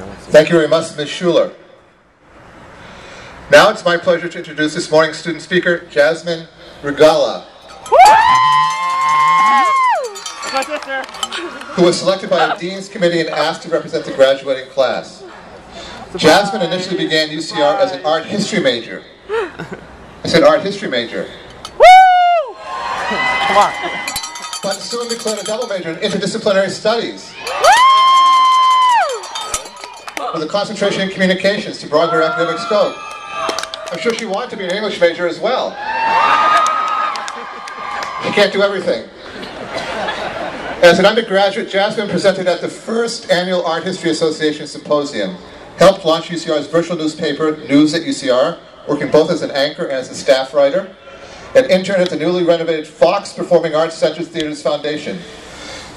Thank you very much, Ms. Schuler. Now it's my pleasure to introduce this morning's student speaker, JASMINE REGALA, who was selected by a Dean's Committee and asked to represent the graduating class. JASMINE initially began UCR as an art history major. I said art history major. Come on. But soon declared a double major in interdisciplinary studies, with a concentration in communications to broaden her academic scope. I'm sure she wanted to be an English major as well. She can't do everything. As an undergraduate, JASMINE presented at the first annual Art History Association Symposium, helped launch UCR's virtual newspaper, News at UCR, working both as an anchor and as a staff writer, and interned at the newly renovated Fox Performing Arts Center Theaters Foundation.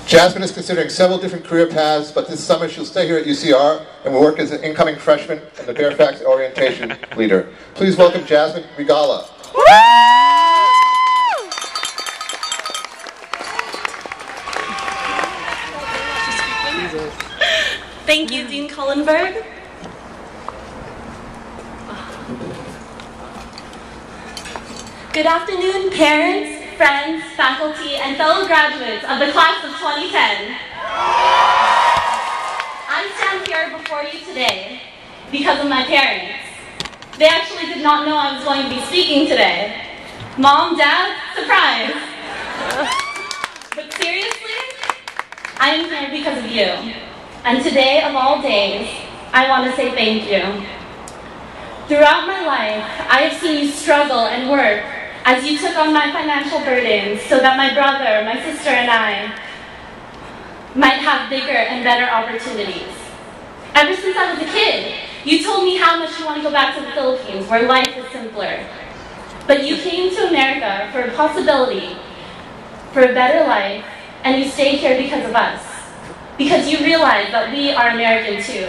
JASMINE is considering several different career paths, but this summer she'll stay here at UCR and will work as an incoming freshman and the Fairfax orientation leader. Please welcome JASMINE REGALA. Thank you, Dean Cullenberg. Good afternoon, parents, friends, faculty, and fellow graduates of the class of 2010. I stand here before you today because of my parents. They actually did not know I was going to be speaking today. Mom, Dad, surprise! But seriously, I am here because of you. And today, of all days, I want to say thank you. Throughout my life, I have seen you struggle and work as you took on my financial burdens so that my brother, my sister, and I might have bigger and better opportunities. Ever since I was a kid, you told me how much you want to go back to the Philippines, where life is simpler. But you came to America for a possibility, for a better life, and you stayed here because of us. Because you realize that we are American too.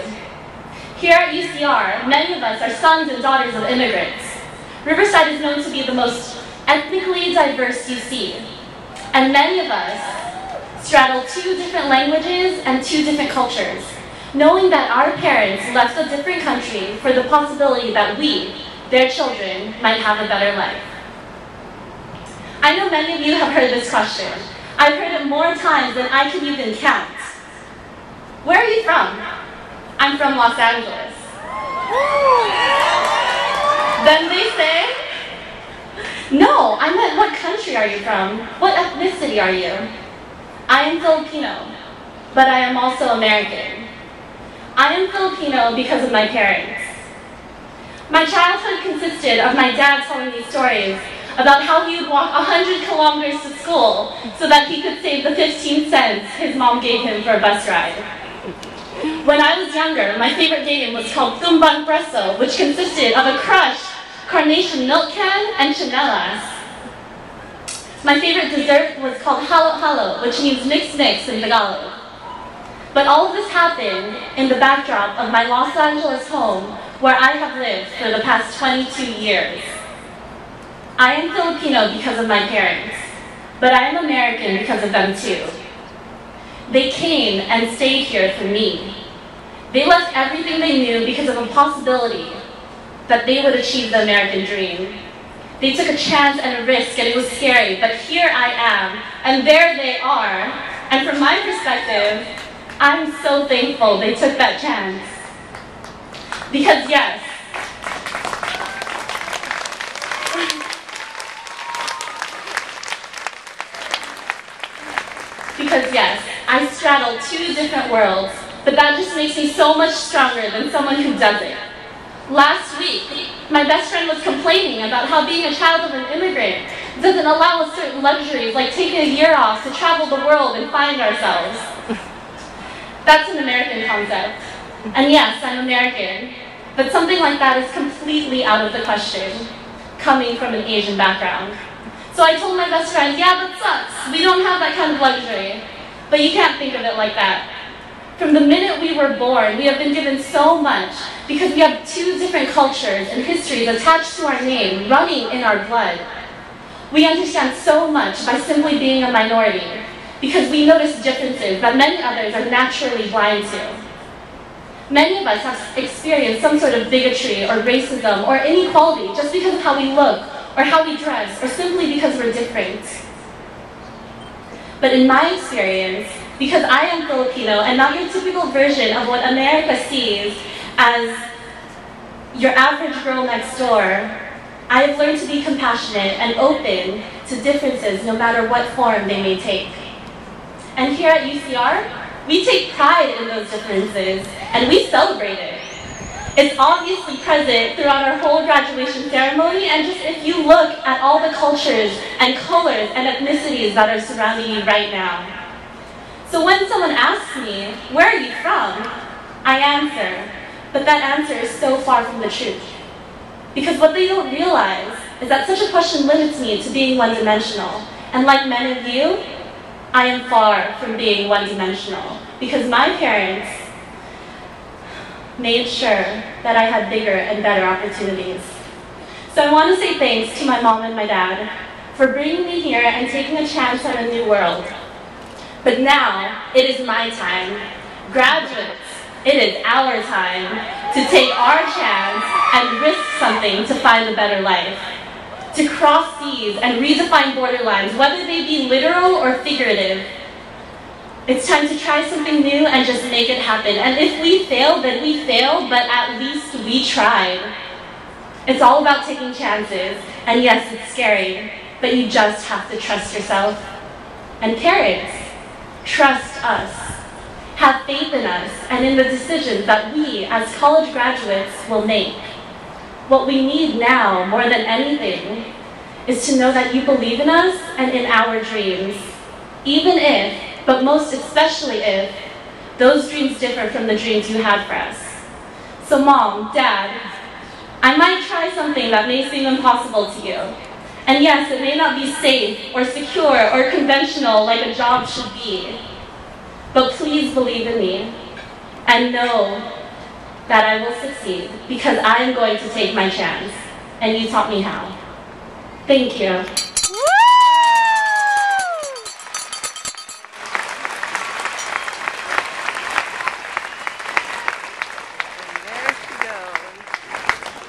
Here at UCR, many of us are sons and daughters of immigrants. Riverside is known to be the most ethnically diverse UC, and many of us straddle 2 different languages and 2 different cultures, knowing that our parents left a different country for the possibility that we, their children, might have a better life. I know many of you have heard this question. I've heard it more times than I can even count. Where are you from? I'm from Los Angeles. Then they say, no, I meant what country are you from? What ethnicity are you? I am Filipino, but I am also American. I am Filipino because of my parents. My childhood consisted of my dad telling me stories about how he would walk 100 kilometers to school so that he could save the 15 cents his mom gave him for a bus ride. When I was younger, my favorite game was called Tumbang Preso, which consisted of a crushed carnation milk can and chanelas. My favorite dessert was called halo-halo, which means mix-mix in Tagalog. But all of this happened in the backdrop of my Los Angeles home, where I have lived for the past 22 years. I am Filipino because of my parents, but I am American because of them too. They came and stayed here for me. They left everything they knew because of a possibility that they would achieve the American dream. They took a chance and a risk, and it was scary, but here I am, and there they are. And from my perspective, I'm so thankful they took that chance. Because yes, I straddle 2 different worlds, but that just makes me so much stronger than someone who doesn't. Last week, my best friend was complaining about how being a child of an immigrant doesn't allow us certain luxuries, like taking a year off to travel the world and find ourselves. That's an American concept. And yes, I'm American, but something like that is completely out of the question, coming from an Asian background. So I told my best friend, yeah, that sucks. We don't have that kind of luxury. But you can't think of it like that. From the minute we were born, we have been given so much because we have 2 different cultures and histories attached to our name, running in our blood. We understand so much by simply being a minority because we notice differences that many others are naturally blind to. Many of us have experienced some sort of bigotry or racism or inequality just because of how we look or how we dress or simply because we're different. But in my experience, because I am Filipino and not your typical version of what America sees as your average girl next door, I have learned to be compassionate and open to differences no matter what form they may take. And here at UCR, we take pride in those differences, and we celebrate it. It's obviously present throughout our whole graduation ceremony, and just if you look at all the cultures and colors and ethnicities that are surrounding you right now. So when someone asks me, where are you from? I answer, but that answer is so far from the truth. Because what they don't realize is that such a question limits me to being one-dimensional. And like many of you, I am far from being one-dimensional because my parents made sure that I had bigger and better opportunities. So I want to say thanks to my mom and my dad for bringing me here and taking a chance on a new world. But now, it is my time. Graduates, it is our time to take our chance and risk something to find a better life. To cross seas and redefine borderlines, whether they be literal or figurative. It's time to try something new and just make it happen. And if we fail, then we failed, but at least we tried. It's all about taking chances. And yes, it's scary, but you just have to trust yourself. And parents, trust us. Have faith in us and in the decisions that we, as college graduates, will make. What we need now, more than anything, is to know that you believe in us and in our dreams. Even if, but most especially if, those dreams differ from the dreams you had for us. So Mom, Dad, I might try something that may seem impossible to you. And yes, it may not be safe or secure or conventional like a job should be. But please believe in me and know that I will succeed because I am going to take my chance, and you taught me how. Thank you.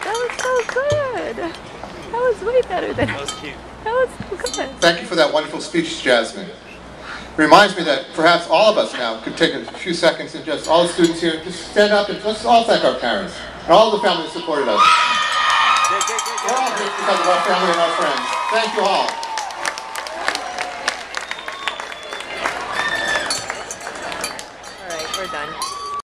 That was so good. That was way better than that was cute. That was so good. Thank you for that wonderful speech, Jasmine. It reminds me that perhaps all of us now could take a few seconds and just, all the students here, just stand up and let's all thank our parents and all the families that supported us. We're all here because of our family and our friends. Thank you all.